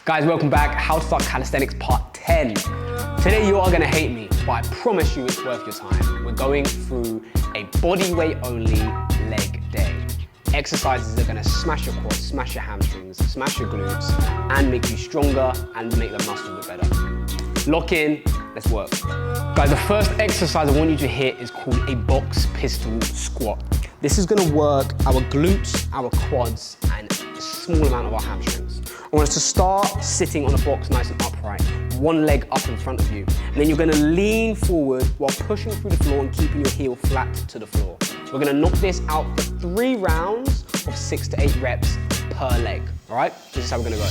Guys, welcome back. How to Start Calisthenics Part 10. Today you are gonna hate me, but I promise you it's worth your time. We're going through a body weight only leg day. Exercises that are gonna smash your quads, smash your hamstrings, smash your glutes, and make you stronger and make the muscles look better. Lock in, let's work. Guys, the first exercise I want you to hit is called a box pistol squat. This is gonna work our glutes, our quads, and a small amount of our hamstrings. I want us to start sitting on a box nice and upright, one leg up in front of you. And then you're gonna lean forward while pushing through the floor and keeping your heel flat to the floor. We're gonna knock this out for 3 rounds of 6 to 8 reps per leg, all right? This is how we're gonna go.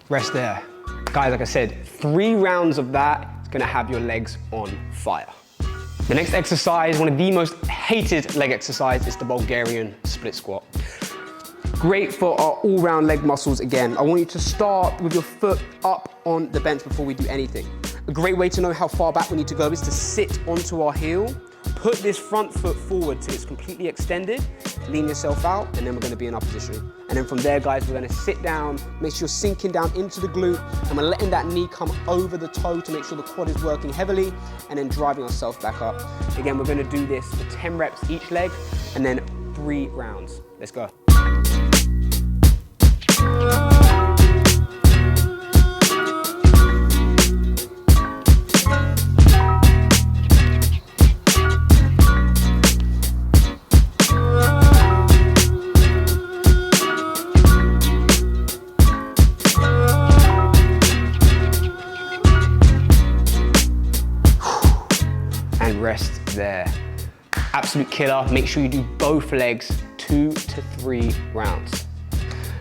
Rest there. Guys, like I said, 3 rounds of that is gonna have your legs on fire. The next exercise, one of the most hated leg exercises, is the Bulgarian split squat. Great for our all-round leg muscles again. I want you to start with your foot up on the bench before we do anything. A great way to know how far back we need to go is to sit onto our heel, put this front foot forward till it's completely extended, lean yourself out, and then we're gonna be in our position. And then from there, guys, we're gonna sit down, make sure you're sinking down into the glute, and we're letting that knee come over the toe to make sure the quad is working heavily, and then driving ourselves back up. Again, we're gonna do this for 10 reps each leg, and then 3 rounds. Let's go. And rest there. Absolute killer. Make sure you do both legs 2 to 3 rounds.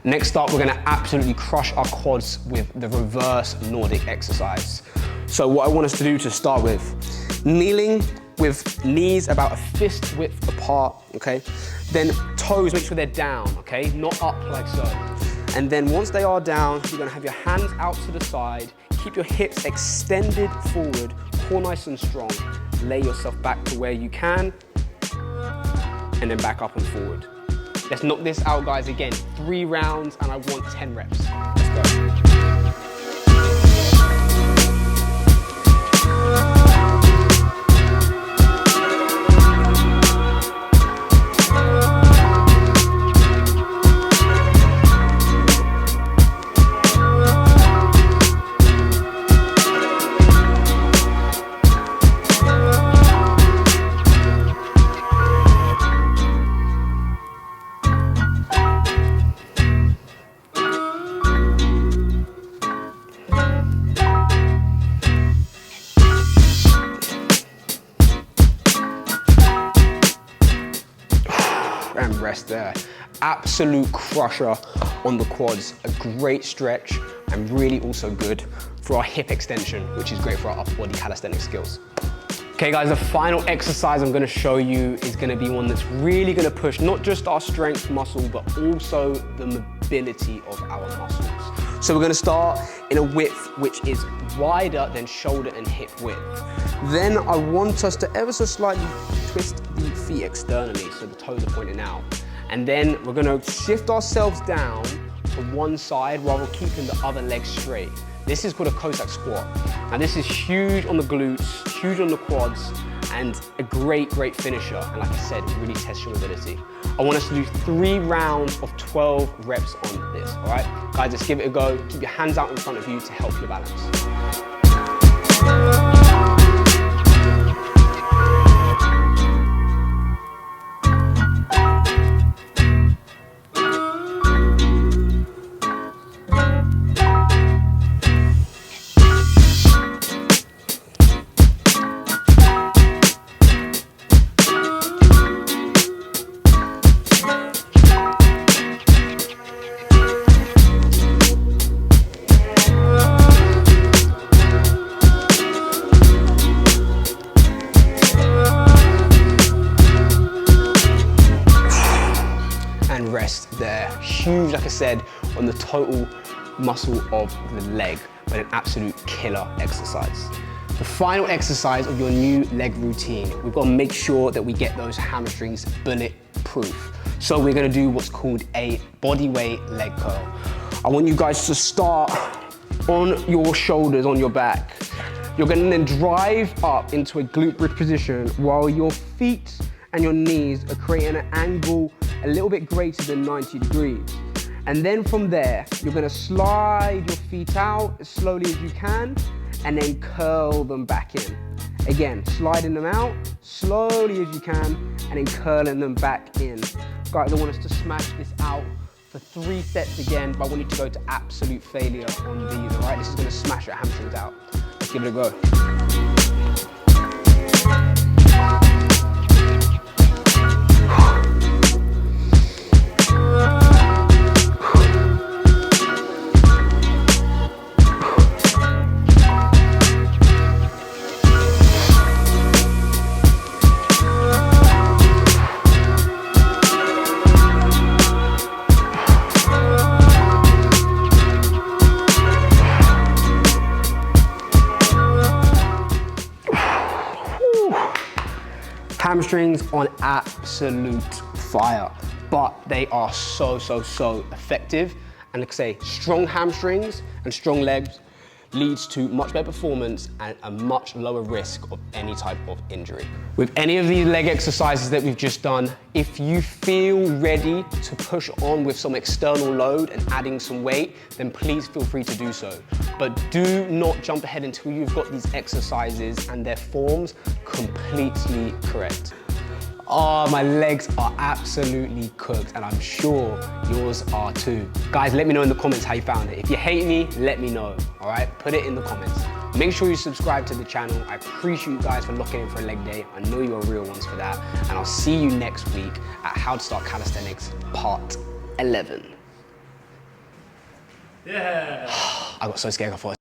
Next up, we're gonna absolutely crush our quads with the reverse Nordic exercise. So what I want us to do to start with, kneeling with knees about a fist width apart, okay? Then toes, make sure they're down, okay? Not up like so. And then once they are down, you're gonna have your hands out to the side, keep your hips extended forward, core nice and strong. Lay yourself back to where you can, and then back up and forward. Let's knock this out, guys, again. 3 rounds, and I want 10 reps. Let's go. And rest there. Absolute crusher on the quads, a great stretch, and really also good for our hip extension, which is great for our upper body calisthenic skills. Okay guys, the final exercise I'm gonna show you is gonna be one that's really gonna push not just our strength muscle, but also the mobility of our muscles. So we're gonna start in a width which is wider than shoulder and hip width. Then I want us to ever so slightly twist the feet externally so the toes are pointing out. And then we're gonna shift ourselves down to one side while we're keeping the other leg straight. This is called a Cossack squat. Now this is huge on the glutes, huge on the quads, and a great finisher. And like I said, it really tests your mobility. I want us to do 3 rounds of 12 reps on this, all right? Guys, let's give it a go. Keep your hands out in front of you to help your balance. Huge, like I said, on the total muscle of the leg, but an absolute killer exercise. The final exercise of your new leg routine, we've got to make sure that we get those hamstrings bulletproof. So we're gonna do what's called a body weight leg curl. I want you guys to start on your shoulders, on your back. You're gonna then drive up into a glute bridge position while your feet and your knees are creating an angle a little bit greater than 90 degrees. And then from there, you're gonna slide your feet out as slowly as you can and then curl them back in. Again, sliding them out slowly as you can and then curling them back in. Guys, I want us to smash this out for 3 sets again, but I want you to go to absolute failure on these, all right? This is gonna smash your hamstrings out. Let's give it a go. Hamstrings on absolute fire, but they are so effective. And like I say, strong hamstrings and strong legs leads to much better performance and a much lower risk of any type of injury. With any of these leg exercises that we've just done, if you feel ready to push on with some external load and adding some weight, then please feel free to do so. But do not jump ahead until you've got these exercises and their forms completely correct. Oh, my legs are absolutely cooked and I'm sure yours are too. Guys, let me know in the comments how you found it. If you hate me, let me know, all right? Put it in the comments. Make sure you subscribe to the channel. I appreciate you guys for locking in for a leg day. I know you are real ones for that. And I'll see you next week at How to Start Calisthenics Part 11. Yeah. I got so scared I thought